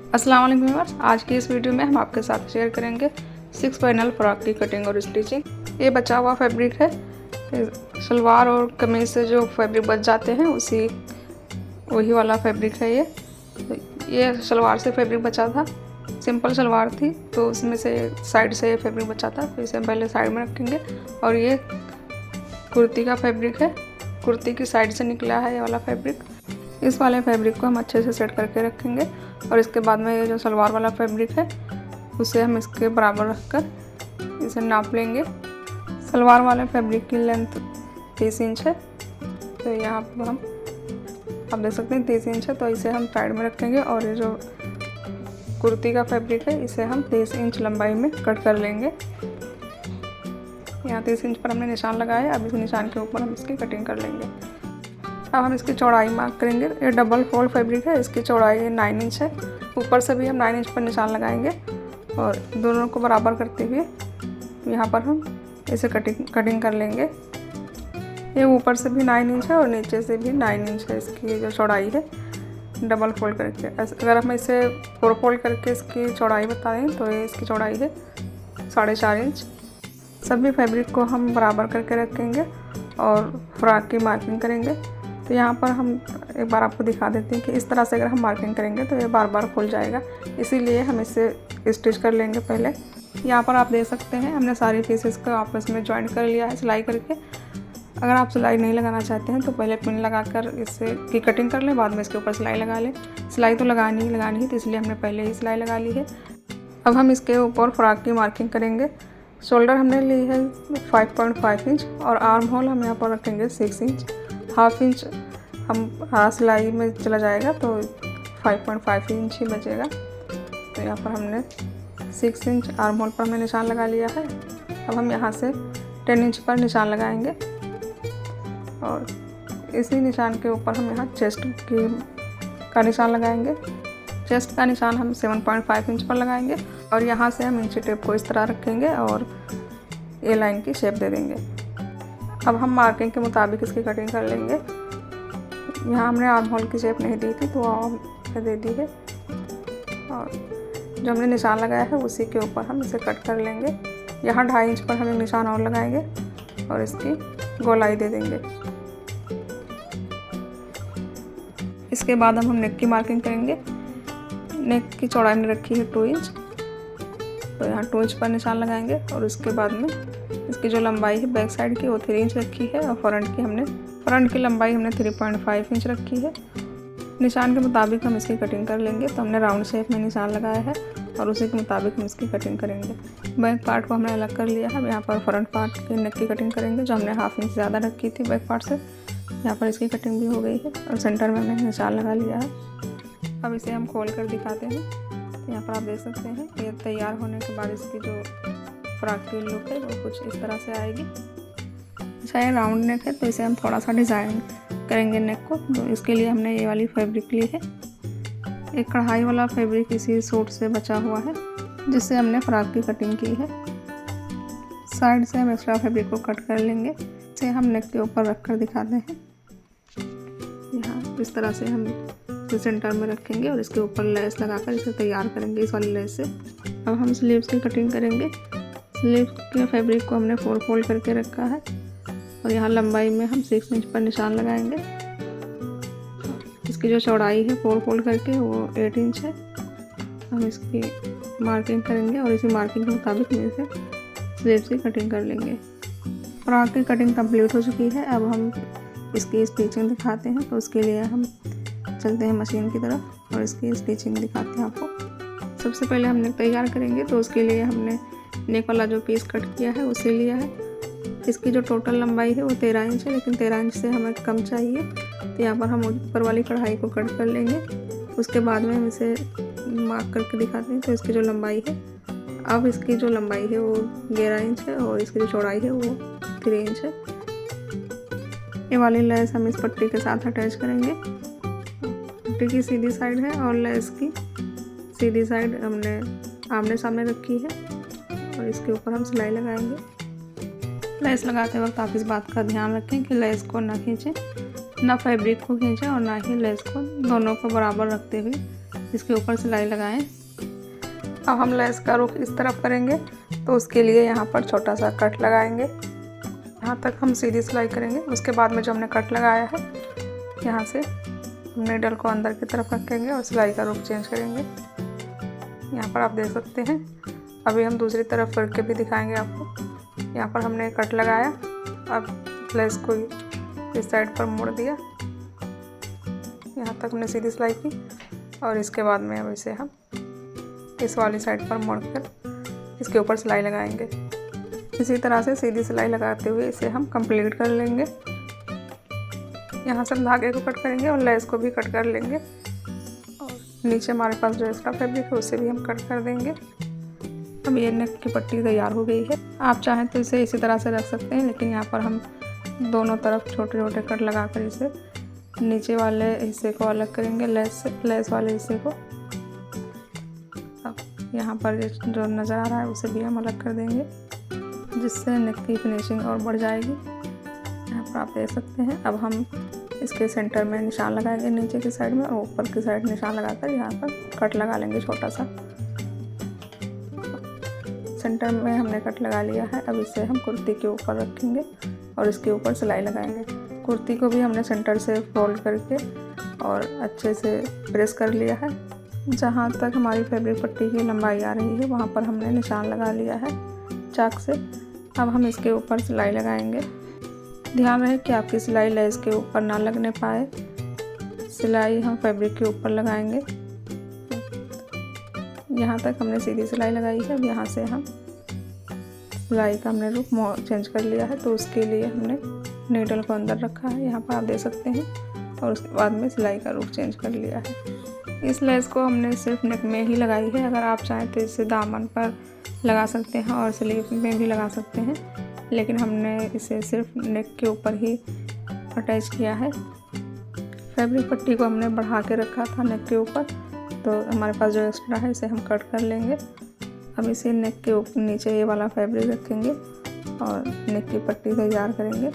अस्सलाम वालेकुम व्यूअर्स, आज की इस वीडियो में हम आपके साथ शेयर करेंगे 6 पैनल फ्रॉक की कटिंग और स्टिचिंग। ये बचा हुआ फैब्रिक है। सलवार और कमीज से जो फैब्रिक बच जाते हैं वही वाला फैब्रिक है ये सलवार से फैब्रिक बचा था। सिंपल सलवार थी तो उसमें से साइड से फैब्रिक बचा था, तो इसे हम पहले साइड में रखेंगे। और ये कुर्ती का फैब्रिक है, कुर्ती की साइड से निकला है ये वाला फैब्रिक। इस वाले फैब्रिक को हम अच्छे से सेट करके रखेंगे और इसके बाद में ये जो सलवार वाला फैब्रिक है उसे हम इसके बराबर रखकर इसे नाप लेंगे। सलवार वाले फैब्रिक की लेंथ 30 इंच है, तो यहाँ पर हम आप देख सकते हैं 30 इंच है, तो इसे हम साइड में रखेंगे। और ये जो कुर्ती का फैब्रिक है इसे हम 30 इंच लंबाई में कट कर लेंगे। यहाँ 30 इंच पर हमने निशान लगाया है। अब इस निशान के ऊपर हम इसकी कटिंग कर लेंगे। अब हम इसकी चौड़ाई मार्क करेंगे। ये डबल फोल्ड फैब्रिक है, इसकी चौड़ाई 9 इंच है। ऊपर से भी हम 9 इंच पर निशान लगाएंगे और दोनों को बराबर करते हुए यहाँ पर हम इसे कटिंग कर लेंगे। ये ऊपर से भी 9 इंच है और नीचे से भी 9 इंच है इसकी जो चौड़ाई है डबल फोल्ड करके। अगर हम इसे 4 फोल्ड करके इसकी चौड़ाई बताएं तो ये इसकी चौड़ाई है 4.5 इंच। सभी फैब्रिक को हम बराबर करके रखेंगे और फ्रॉक की मार्किंग करेंगे। तो यहाँ पर हम एक बार आपको दिखा देते हैं कि इस तरह से अगर हम मार्किंग करेंगे तो ये बार बार खुल जाएगा, इसीलिए हम इसे स्टिच कर लेंगे पहले। यहाँ पर आप देख सकते हैं हमने सारी पीसेस को आपस में जॉइंट कर लिया है सिलाई करके। अगर आप सिलाई नहीं लगाना चाहते हैं तो पहले पिन लगाकर इससे की कटिंग कर लें, बाद में इसके ऊपर सिलाई लगा लें। सिलाई तो लगानी ही तो इसलिए हमने पहले ही सिलाई लगा ली है। अब हम इसके ऊपर फ्रॉक की मार्किंग करेंगे। शोल्डर हमने ली है 5.5 इंच और आर्म होल हम यहाँ पर रखेंगे 6 इंच। हाफ इंच हम सिलाई में चला जाएगा तो 5.5 इंच ही बचेगा। तो यहाँ पर हमने 6 इंच आर्म होल पर हमने निशान लगा लिया है। अब हम यहाँ से 10 इंच पर निशान लगाएंगे और इसी निशान के ऊपर हम यहाँ चेस्ट का निशान लगाएंगे। चेस्ट का निशान हम 7.5 इंच पर लगाएंगे और यहाँ से हम इंची टेप को इस तरह रखेंगे और ए लाइन की शेप दे देंगे। अब हम मार्किंग के मुताबिक इसकी कटिंग कर लेंगे। यहाँ हमने आर्म होल की शेप नहीं दी थी तो हमने दे दी है और जो हमने निशान लगाया है उसी के ऊपर हम इसे कट कर लेंगे। यहाँ 2.5 इंच पर हम एक निशान और लगाएंगे और इसकी गोलाई दे देंगे। इसके बाद हम नेक की मार्किंग करेंगे। नेक की चौड़ाई ने रखी है 2 इंच, तो यहाँ 2 इंच पर निशान लगाएंगे और उसके बाद में इसकी जो लंबाई है बैक साइड की वो 3 इंच रखी है और फ्रंट की लंबाई हमने 3.5 इंच रखी है। निशान के मुताबिक हम इसकी कटिंग कर लेंगे। तो हमने राउंड शेप में निशान लगाया है और उसी के मुताबिक हम इसकी कटिंग करेंगे। बैक पार्ट को हमने अलग कर लिया है। अब यहाँ पर फ्रंट पार्ट की नेक की कटिंग करेंगे जो हमने हाफ इंच ज़्यादा रखी थी बैक पार्ट से। यहाँ पर इसकी कटिंग भी हो गई है और सेंटर में हमने निशान लगा लिया है। अब इसे हम खोल कर दिखाते हैं। तो यहाँ पर आप देख सकते हैं ये तैयार होने के बाद इसकी जो फ्रॉक की लुक है वो कुछ इस तरह से आएगी। अच्छा, ये राउंड नेक है तो इसे हम थोड़ा सा डिज़ाइन करेंगे नेक को। तो इसके लिए हमने ये वाली फैब्रिक ली है। एक कढ़ाई वाला फैब्रिक इसी सूट से बचा हुआ है जिससे हमने फ्रॉक की कटिंग की है। साइड से हम एक्स्ट्रा फैब्रिक को कट कर लेंगे। इसे हम नेक के ऊपर रख कर दिखाते हैं। यहाँ इस तरह से हम इसे सेंटर में रखेंगे और इसके ऊपर लेस लगाकर इसे तैयार करेंगे इस वाली लेस से। अब हम स्लीव्स की कटिंग करेंगे। स्लीव्स के फैब्रिक को हमने 4 फोल्ड करके रखा है और यहाँ लंबाई में हम 6 इंच पर निशान लगाएंगे। इसकी जो चौड़ाई है 4 फोल्ड करके वो 8 इंच है। हम इसकी मार्किंग करेंगे और इसी मार्किंग के मुताबिक इसे स्लीव्स की कटिंग कर लेंगे। फ्रॉक की कटिंग कंप्लीट हो चुकी है। अब हम इसकी स्टिचिंग दिखाते हैं। तो उसके लिए हम चलते हैं मशीन की तरफ और इसकी स्टिचिंग दिखाते हैं आपको। सबसे पहले हम नेक तैयार करेंगे, तो उसके लिए हमने नेक वाला जो पीस कट किया है उसे लिया है। इसकी जो टोटल लंबाई है वो 13 इंच है, लेकिन 13 इंच से हमें कम चाहिए। तो यहाँ पर हम ऊपर वाली कढ़ाई को कट कर लेंगे। उसके बाद में हम इसे मार्क करके दिखाते हैं। तो इसकी जो लंबाई है, अब इसकी जो लंबाई है वो 11 इंच है और इसकी जो चौड़ाई है वो 3 इंच है। ये वाली लेस हम इस पट्टी के साथ अटैच करेंगे। पट्टी की सीधी साइड है और लेस की सीधी साइड हमने आमने सामने रखी है और इसके ऊपर हम सिलाई लगाएंगे। लेस लगाते वक्त आप इस बात का ध्यान रखें कि लेस को ना खींचें, ना फैब्रिक को खींचें और ना ही लेस को, दोनों को बराबर रखते हुए इसके ऊपर सिलाई लगाएं। अब हम लेस का रुख इस तरफ करेंगे तो उसके लिए यहाँ पर छोटा सा कट लगाएंगे। यहाँ तक हम सीधी सिलाई करेंगे। उसके बाद में जो हमने कट लगाया है यहाँ से नीडल को अंदर की तरफ रखेंगे और सिलाई का रुख चेंज करेंगे। यहाँ पर आप देख सकते हैं। अभी हम दूसरी तरफ करके भी दिखाएंगे आपको। यहाँ पर हमने कट लगाया, अब लेस को इस साइड पर मोड़ दिया, यहाँ तक हमने सीधी सिलाई की और इसके बाद में अब इसे हम इस वाली साइड पर मोड़कर इसके ऊपर सिलाई लगाएंगे। इसी तरह से सीधी सिलाई लगाते हुए इसे हम कंप्लीट कर लेंगे। यहाँ से हम धागे को कट करेंगे और लेस को भी कट कर लेंगे और नीचे हमारे पास जो एक्स्ट्रा फैब्रिक है उसे भी हम कट कर देंगे। अब ये नेक की पट्टी तैयार हो गई है। आप चाहें तो इसे इसी तरह से रख सकते हैं, लेकिन यहाँ पर हम दोनों तरफ छोटे छोटे कट लगाकर इसे नीचे वाले हिस्से को अलग करेंगे लेस वाले हिस्से को। अब यहाँ पर जो नज़र आ रहा है उसे भी हम अलग कर देंगे, जिससे नेक की फिनिशिंग और बढ़ जाएगी। यहाँ पर आप देख सकते हैं। अब हम इसके सेंटर में निशान लगाएंगे नीचे की साइड में और ऊपर की साइड निशान लगाकर यहाँ पर कट लगा लेंगे छोटा सा। सेंटर में हमने कट लगा लिया है। अब इसे हम कुर्ती के ऊपर रखेंगे और इसके ऊपर सिलाई लगाएंगे। कुर्ती को भी हमने सेंटर से फोल्ड करके और अच्छे से प्रेस कर लिया है। जहाँ तक हमारी फैब्रिक पट्टी की लंबाई आ रही है वहाँ पर हमने निशान लगा लिया है चाक से। अब हम इसके ऊपर सिलाई लगाएंगे। ध्यान रहे कि आपकी सिलाई लेस के ऊपर ना लगने पाए। सिलाई हम फैब्रिक के ऊपर लगाएंगे। यहाँ तक हमने सीधी सिलाई लगाई है। अब यहाँ से हम सिलाई का हमने रुख चेंज कर लिया है, तो उसके लिए हमने नीडल को अंदर रखा है, यहाँ पर आप देख सकते हैं, और उसके बाद में सिलाई का रुख चेंज कर लिया है। इस लेस को हमने सिर्फ नेक में ही लगाई है। अगर आप चाहें तो इसे दामन पर लगा सकते हैं और स्लीव में भी लगा सकते हैं, लेकिन हमने इसे सिर्फ नेक के ऊपर ही अटैच किया है। फैब्रिक पट्टी को हमने बढ़ा के रखा था नेक के ऊपर, तो हमारे पास जो एक्स्ट्रा है इसे हम कट कर लेंगे। अब इसे नेक के ऊपर नीचे ये वाला फैब्रिक रखेंगे और नेक की पट्टी तैयार करेंगे।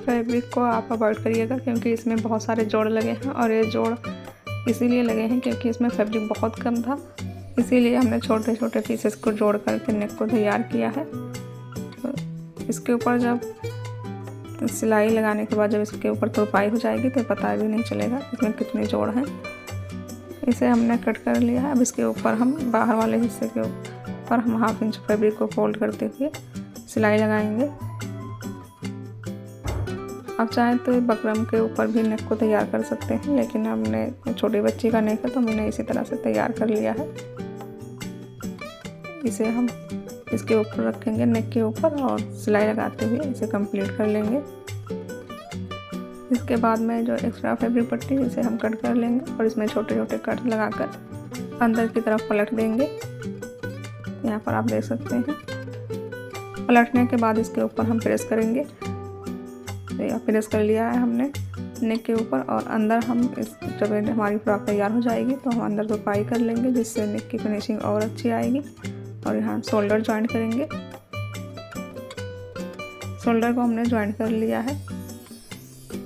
फैब्रिक को आप अवॉइड करिएगा क्योंकि इसमें बहुत सारे जोड़ लगे हैं, और ये जोड़ इसीलिए लगे हैं क्योंकि इसमें फैब्रिक बहुत कम था, इसीलिए हमने छोटे छोटे पीसेस को जोड़ करके नेक को तैयार किया है। तो इसके ऊपर जब सिलाई लगाने के बाद जब इसके ऊपर तुरपाई हो जाएगी तो पता भी नहीं चलेगा इसमें कितने जोड़ हैं। इसे हमने कट कर लिया है। अब इसके ऊपर हम बाहर वाले हिस्से के ऊपर हम 1/2 इंच फैब्रिक को फोल्ड करते हुए सिलाई लगाएंगे। आप चाहें तो बकरम के ऊपर भी नेक को तैयार कर सकते हैं, लेकिन हमने छोटी बच्ची का नेक है तो हमने इसी तरह से तैयार कर लिया है। इसे हम इसके ऊपर रखेंगे नेक के ऊपर और सिलाई लगाते हुए इसे कंप्लीट कर लेंगे। इसके बाद में जो एक्स्ट्रा फैब्रिक पट्टी इसे हम कट कर लेंगे और इसमें छोटे छोटे कट लगाकर अंदर की तरफ पलट देंगे। यहाँ पर आप देख सकते हैं। पलटने के बाद इसके ऊपर हम प्रेस करेंगे। तो प्रेस कर लिया है हमने नेक के ऊपर, और अंदर हम जब हमारी फ्रॉक तैयार हो जाएगी तो हम अंदर तुरपाई कर लेंगे, जिससे नेक की फिनिशिंग और अच्छी आएगी। और यहाँ शोल्डर ज्वाइंट करेंगे। शोल्डर को हमने ज्वाइंट कर लिया है।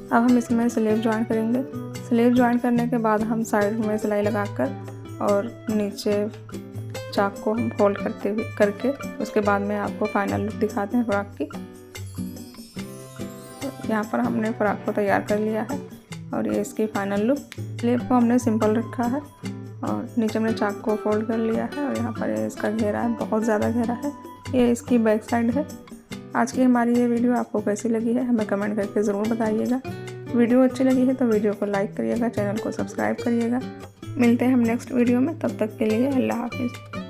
अब हम इसमें स्लीव ज्वाइन करेंगे। स्लीव ज्वाइन करने के बाद हम साइड में सिलाई लगाकर और नीचे चाक को हम फोल्ड करके उसके बाद में आपको फाइनल लुक दिखाते हैं फ्रॉक की। तो यहाँ पर हमने फ्रॉक को तैयार कर लिया है और ये इसकी फाइनल लुक। स्लीव को हमने सिंपल रखा है और नीचे हमने चाक को फोल्ड कर लिया है, और यहाँ पर ये इसका घेरा है, बहुत ज़्यादा घेरा है। ये इसकी बैक साइड है। आज की हमारी ये वीडियो आपको कैसी लगी है हमें कमेंट करके ज़रूर बताइएगा। वीडियो अच्छी लगी है तो वीडियो को लाइक करिएगा, चैनल को सब्सक्राइब करिएगा। मिलते हैं हम नेक्स्ट वीडियो में, तब तक के लिए अल्लाह हाफिज़।